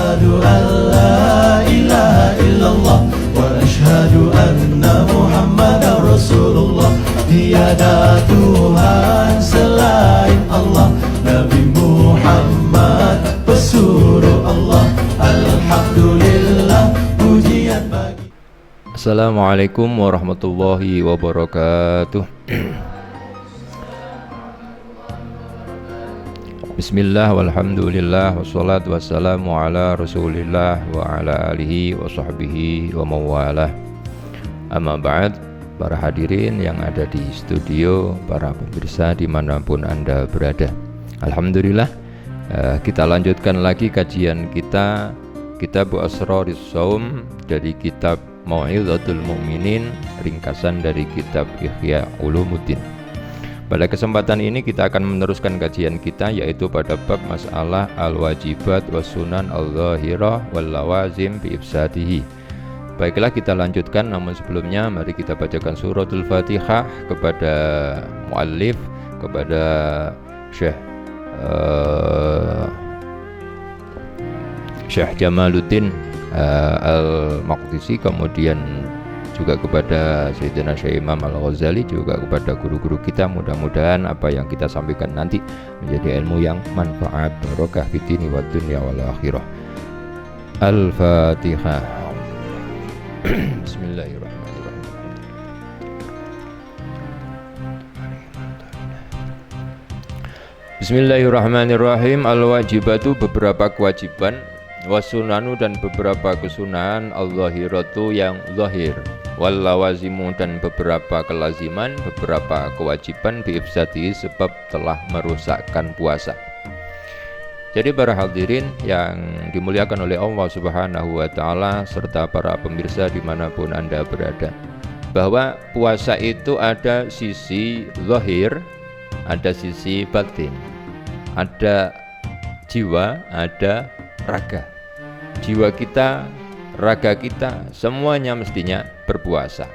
Asyhadu an la ilaha illallah wa asyhadu anna Muhammadar Rasulullah. Tiada Tuhan selain Allah, Nabi Muhammad pesuruh Allah. Alhamdulillah, pujian bagi. Assalamualaikum warahmatullahi wabarakatuh. Bismillah walhamdulillah wassalatu wassalamu ala rasulillah wa ala alihi wa sahbihi wa mawalah. Amma ba'd, para hadirin yang ada di studio, para pemirsa dimanapun Anda berada, alhamdulillah kita lanjutkan lagi kajian kita Kitab Asraris Shaum dari kitab Mau'izatul Mu'minin, ringkasan dari kitab Ihya Ulumuddin. Pada kesempatan ini kita akan meneruskan kajian kita, yaitu pada bab masalah al-wajibat wa sunan al-zahirah wal lawazim bi ifsadihi. Baiklah, kita lanjutkan, namun sebelumnya mari kita bacakan suratul Fatihah kepada muallif, kepada Syekh Jamaluddin Al-Maqdisi, kemudian juga kepada Sayyidina Syekh Imam Al-Ghazali, juga kepada guru-guru kita. Mudah-mudahan apa yang kita sampaikan nanti menjadi ilmu yang manfaat, barokah fid dini wad dunya wal akhirah. Al-Fatihah. Bismillahirrahmanirrahim. Bismillahirrahmanirrahim. Al-wajibatu, beberapa kewajiban, wasunanu, dan beberapa kesunahan, al-zahiratu, yang zahir, wal lawazimu, dan beberapa kelaziman, beberapa kewajiban, biifsadihi, sebab telah merusakkan puasa. Jadi para hadirin yang dimuliakan oleh Allah Subhanahu wa ta'ala serta para pemirsa dimanapun Anda berada, bahwa puasa itu ada sisi zahir, ada sisi batin, ada jiwa, ada raga. Jiwa kita, raga kita, semuanya mestinya berpuasa.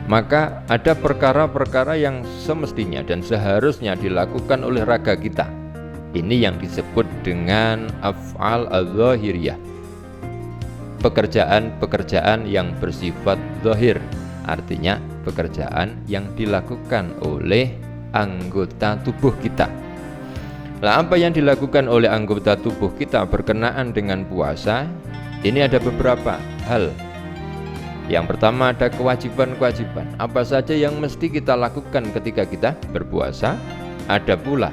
Maka ada perkara-perkara yang semestinya dan seharusnya dilakukan oleh raga kita. Ini yang disebut dengan af'al al-zahiriyah, pekerjaan-pekerjaan yang bersifat zahir, artinya pekerjaan yang dilakukan oleh anggota tubuh kita. Nah, apa yang dilakukan oleh anggota tubuh kita berkenaan dengan puasa, ini ada beberapa hal. Yang pertama, ada kewajiban-kewajiban. Apa saja yang mesti kita lakukan ketika kita berpuasa. Ada pula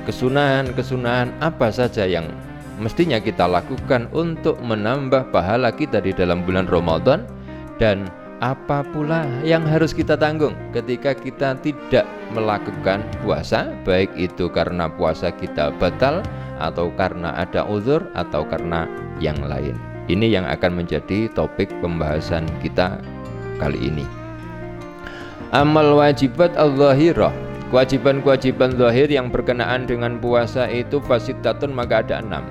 kesunahan-kesunahan apa saja yang mestinya kita lakukan untuk menambah pahala kita di dalam bulan Ramadan. Dan apa pula yang harus kita tanggung ketika kita tidak melakukan puasa, baik itu karena puasa kita batal, atau karena ada uzur, atau karena yang lain. Ini yang akan menjadi topik pembahasan kita kali ini. Amal wajibat al-zahirah, kewajiban-kewajiban zahir yang berkenaan dengan puasa itu fasitatun, maka ada 6.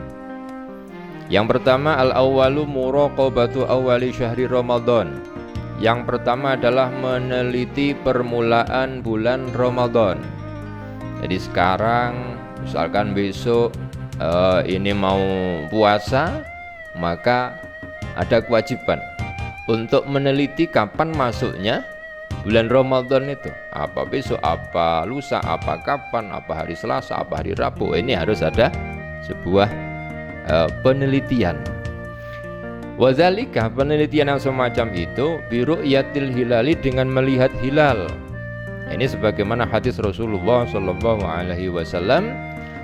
Yang pertama, al-awwalu muraqabatu awwali syahri Ramadan. Yang pertama adalah meneliti permulaan bulan Ramadan. Jadi sekarang misalkan besok ini mau puasa, maka ada kewajiban untuk meneliti kapan masuknya bulan Ramadan itu. Apa besok, apa lusa, apa kapan, apa hari Selasa, apa hari Rabu. Ini harus ada sebuah penelitian. Wadzalika, penelitian yang semacam itu, biru'yatil hilali, dengan melihat hilal. Ini sebagaimana hadis Rasulullah sallallahu alaihi wasallam,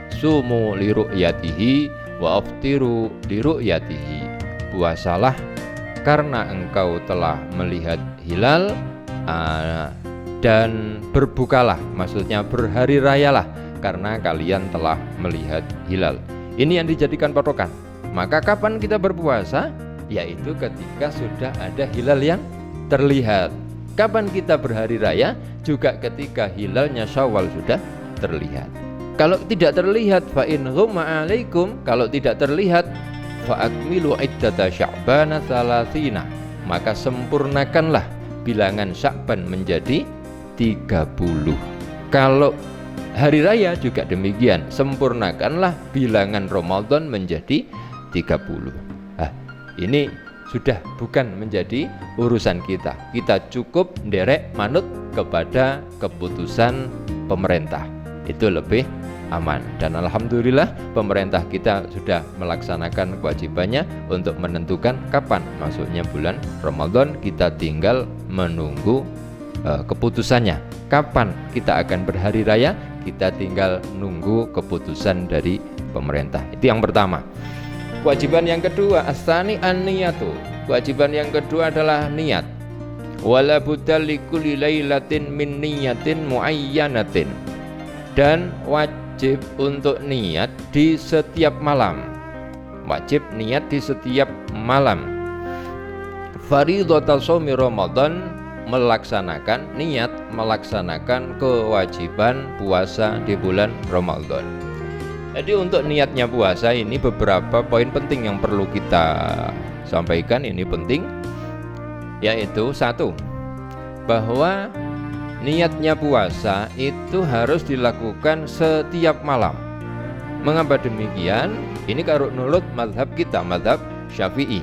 sumu liru'yatihi wa aftiru liru'yatihi. Puasalah karena engkau telah melihat hilal, dan berbukalah, maksudnya berhari rayalah karena kalian telah melihat hilal. Ini yang dijadikan patokan. Maka kapan kita berpuasa? Yaitu ketika sudah ada hilal yang terlihat. Kapan kita berhari raya? Juga ketika hilalnya Syawal sudah terlihat. Kalau tidak terlihat, fa in ghumma alaikum, kalau tidak terlihat, fa akmilu iddata sya'bana tsalatsina, maka sempurnakanlah bilangan Sya'ban menjadi 30. Kalau hari raya juga demikian, sempurnakanlah bilangan Ramadan menjadi 30. Nah, ini sudah bukan menjadi urusan kita. Kita cukup nderek manut kepada keputusan pemerintah. Itu lebih aman. Dan alhamdulillah pemerintah kita sudah melaksanakan kewajibannya untuk menentukan kapan masuknya bulan Ramadan. Kita tinggal menunggu keputusannya. Kapan kita akan berhari raya, kita tinggal nunggu keputusan dari pemerintah. Itu yang pertama. Kewajiban yang kedua, astani an-niyatu. Kewajiban yang kedua adalah niat. Wala budda likulli lailatin min niyatin muayyanatin. Dan wajib untuk niat di setiap malam. Wajib niat di setiap malam. Fardhatus shaumi Ramadan, melaksanakan niat melaksanakan kewajiban puasa di bulan Ramadan. Jadi untuk niatnya puasa ini beberapa poin penting yang perlu kita sampaikan. Ini penting, yaitu satu, bahwa niatnya puasa itu harus dilakukan setiap malam. Mengapa demikian? Ini kalau menurut mazhab kita, mazhab Syafi'i,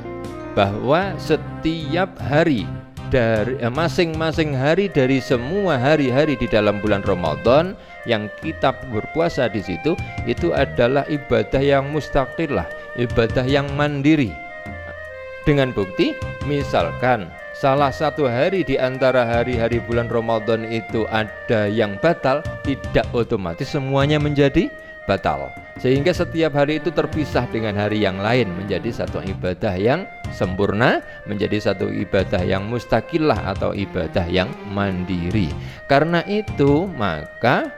bahwa setiap hari dari masing-masing hari dari semua hari-hari di dalam bulan Ramadan yang kita berpuasa di situ, itu adalah ibadah yang mustaqillah, ibadah yang mandiri. Dengan bukti, misalkan salah satu hari di antara hari-hari bulan Ramadan itu ada yang batal, tidak otomatis semuanya menjadi batal. Sehingga setiap hari itu terpisah dengan hari yang lain, menjadi satu ibadah yang sempurna, menjadi satu ibadah yang mustaqillah atau ibadah yang mandiri. Karena itu maka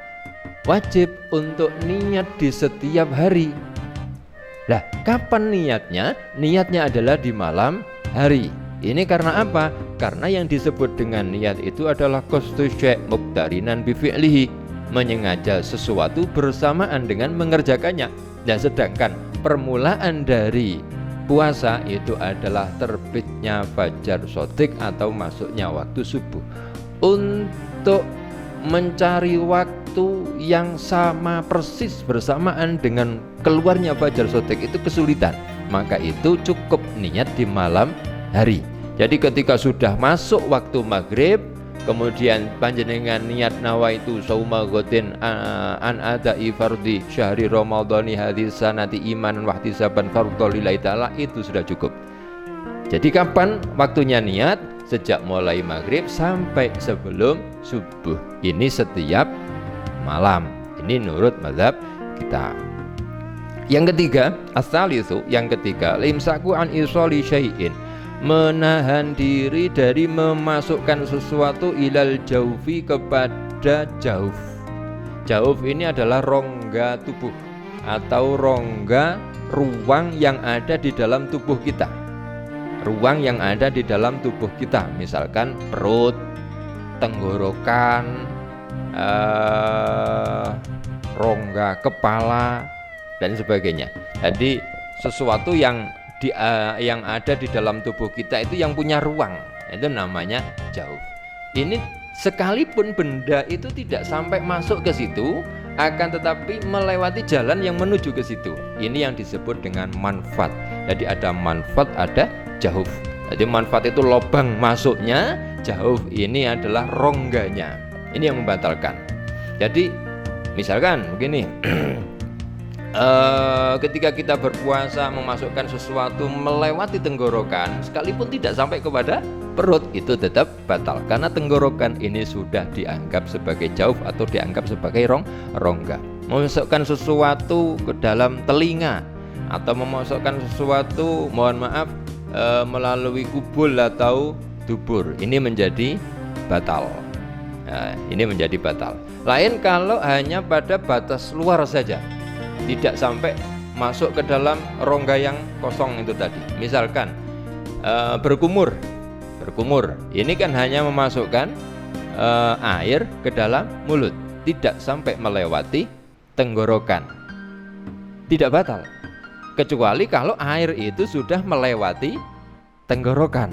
wajib untuk niat di setiap hari. Lah, kapan niatnya? Niatnya adalah di malam hari. Ini karena apa? Karena yang disebut dengan niat itu adalah qasdu syai' muqtarinan bi fi'lihi, menyengaja sesuatu bersamaan dengan mengerjakannya. Nah, sedangkan permulaan dari puasa itu adalah terbitnya fajar shadiq atau masuknya waktu subuh. Untuk mencari waktu yang sama persis bersamaan dengan keluarnya fajar shadiq itu kesulitan. Maka itu cukup niat di malam hari. Jadi ketika sudah masuk waktu maghrib, kemudian panjenengan niat nawaitu sauma ghadin an adai fardhi syahri ramadhani hadis sanati imanan wa ihtisaban fardhu lillahi ta'ala, itu sudah cukup. Jadi kapan waktunya niat? Sejak mulai maghrib sampai sebelum subuh. Ini setiap malam. Ini menurut mazhab kita. Yang ketiga, as-salisu, yang ketiga, limsaku an isoli syai'in, menahan diri dari memasukkan sesuatu ilal jaufi, kepada jauf. Jauf ini adalah rongga tubuh atau rongga ruang yang ada di dalam tubuh kita. Ruang yang ada di dalam tubuh kita, misalkan perut, tenggorokan, rongga kepala dan sebagainya. Jadi sesuatu yang ada di dalam tubuh kita itu yang punya ruang, itu namanya jauf. Ini sekalipun benda itu tidak sampai masuk ke situ, akan tetapi melewati jalan yang menuju ke situ. Ini yang disebut dengan manfaat. Jadi ada manfaat, ada jauf. Jadi manfaat itu lubang masuknya, jauf ini adalah rongganya. Ini yang membatalkan. Jadi misalkan begini, ketika kita berpuasa memasukkan sesuatu melewati tenggorokan, sekalipun tidak sampai kepada perut, itu tetap batal, karena tenggorokan ini sudah dianggap sebagai jauf atau dianggap sebagai rongga. Memasukkan sesuatu ke dalam telinga atau memasukkan sesuatu, mohon maaf, melalui kubul atau dubur, ini menjadi batal. Nah, ini menjadi batal. Lain kalau hanya pada batas luar saja, tidak sampai masuk ke dalam rongga yang kosong itu tadi. Misalkan berkumur, ini kan hanya memasukkan air ke dalam mulut, tidak sampai melewati tenggorokan, tidak batal. Kecuali kalau air itu sudah melewati tenggorokan,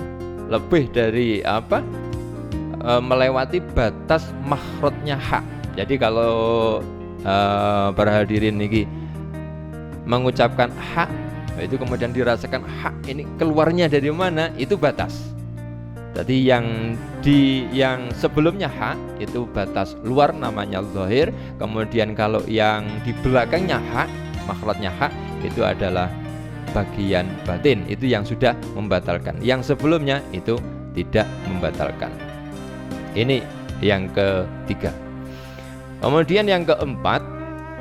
lebih dari melewati batas makhrajnya hak. Jadi kalau para hadirin niki mengucapkan hak, itu kemudian dirasakan hak ini keluarnya dari mana, itu batas. Jadi yang sebelumnya hak itu batas luar namanya zahir, kemudian kalau yang di belakangnya hak, makhrajnya hak itu adalah bagian batin, itu yang sudah membatalkan. Yang sebelumnya itu tidak membatalkan. Ini yang ketiga. Kemudian yang keempat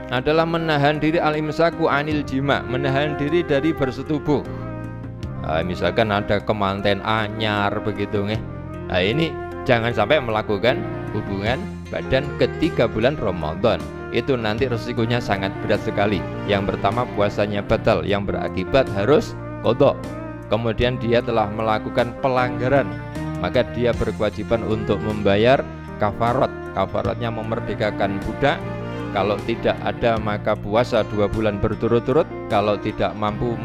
adalah menahan diri al-imsaku anil jima, menahan diri dari bersetubuh. Misalkan ada kemanten anyar begitu nih. Nah, ini jangan sampai melakukan hubungan badan ketika bulan Ramadan. Itu nanti resikonya sangat berat sekali. Yang pertama puasanya batal, yang berakibat harus qadha. Kemudian dia telah melakukan pelanggaran, maka dia berkewajiban untuk membayar kafarat. Kafaratnya memerdekakan budak. Kalau tidak ada maka puasa 2 bulan berturut-turut. Kalau tidak mampu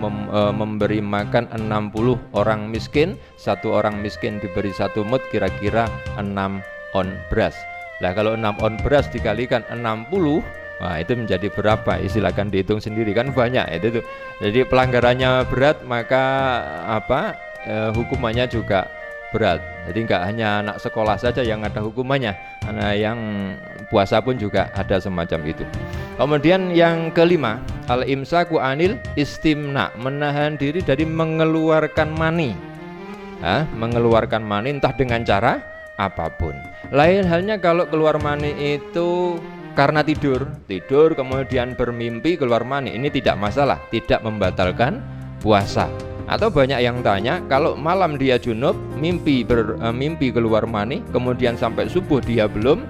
memberi makan 60 orang miskin, 1 orang miskin diberi 1 mud, kira-kira 6 on beras. Nah kalau 6 on beras dikalikan 60, wah itu menjadi berapa? Silakan dihitung sendiri, kan banyak itu tuh. Jadi pelanggarannya berat, maka hukumannya juga berat. Jadi nggak hanya anak sekolah saja yang ada hukumannya, anak yang puasa pun juga ada semacam itu. Kemudian yang kelima, al-imsaku anil istimna, menahan diri dari mengeluarkan mani. Mengeluarkan mani entah dengan cara apapun. Lain halnya kalau keluar mani itu karena tidur kemudian bermimpi keluar mani, ini tidak masalah, tidak membatalkan puasa. Atau banyak yang tanya, kalau malam dia junub, mimpi keluar mani, kemudian sampai subuh dia belum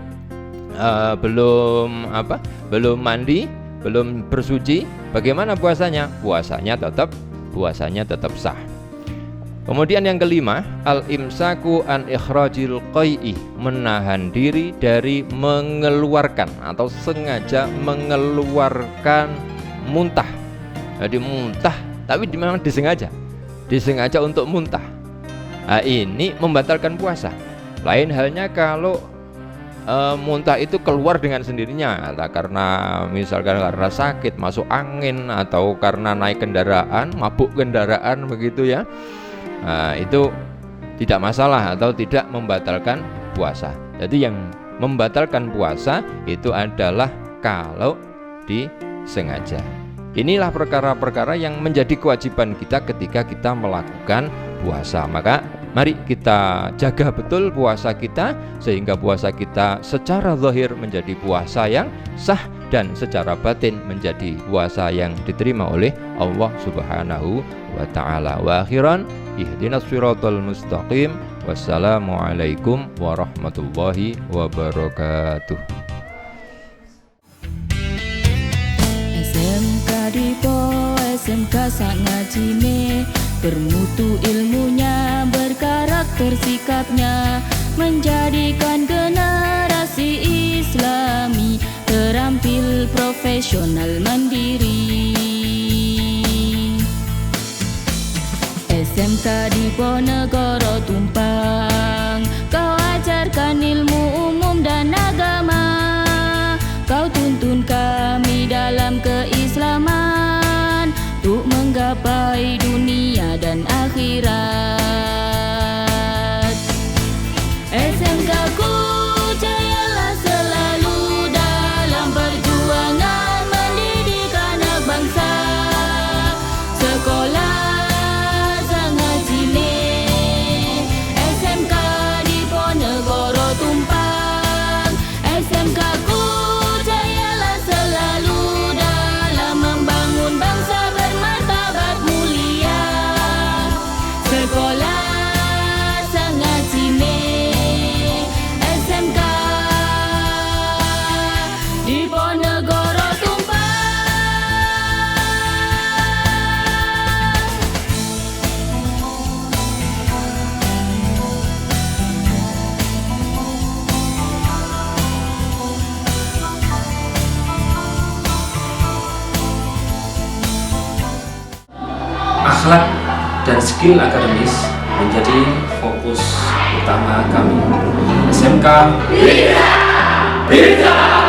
mandi, belum bersuci, bagaimana puasanya? Puasanya tetap sah. Kemudian yang kelima, al-imsaku an ikhrajil qai'i, menahan diri dari mengeluarkan atau sengaja mengeluarkan muntah. Jadi muntah tapi memang disengaja untuk muntah. Nah, ini membatalkan puasa. Lain halnya kalau muntah itu keluar dengan sendirinya, karena misalkan karena sakit, masuk angin, atau karena naik kendaraan, mabuk kendaraan begitu ya. Nah, itu tidak masalah atau tidak membatalkan puasa. Jadi yang membatalkan puasa itu adalah kalau disengaja. Inilah perkara-perkara yang menjadi kewajiban kita ketika kita melakukan puasa. Maka mari kita jaga betul puasa kita, sehingga puasa kita secara zahir menjadi puasa yang sah dan secara batin menjadi puasa yang diterima oleh Allah Subhanahu wa ta'ala. Wa akhiran, ihdinas siratal mustaqim. Wassalamualaikum warahmatullahi wabarakatuh. SMK sak ngajine, bermutu ilmunya, berkarakter sikapnya, menjadikan generasi Islami terampil, profesional, mandiri. SMK Diponegoro Tumpang, kau ajarkan ilmu umum dan agama, kau tuntun kami dalam keislaman untuk menggapai dunia dan akhirat. SMK ku jayalah selalu dalam perjuangan mendidik anak bangsa. Sekolah sangat cine, SMK Diponegoro Tumpang. SMK ku jayalah selalu dalam membangun bangsa bermartabat mulia. Sekolah sangat cine, SMK Diponegoro Tumpang. Akhlak dan skill akademis menjadi fokus utama kami. SMK bisa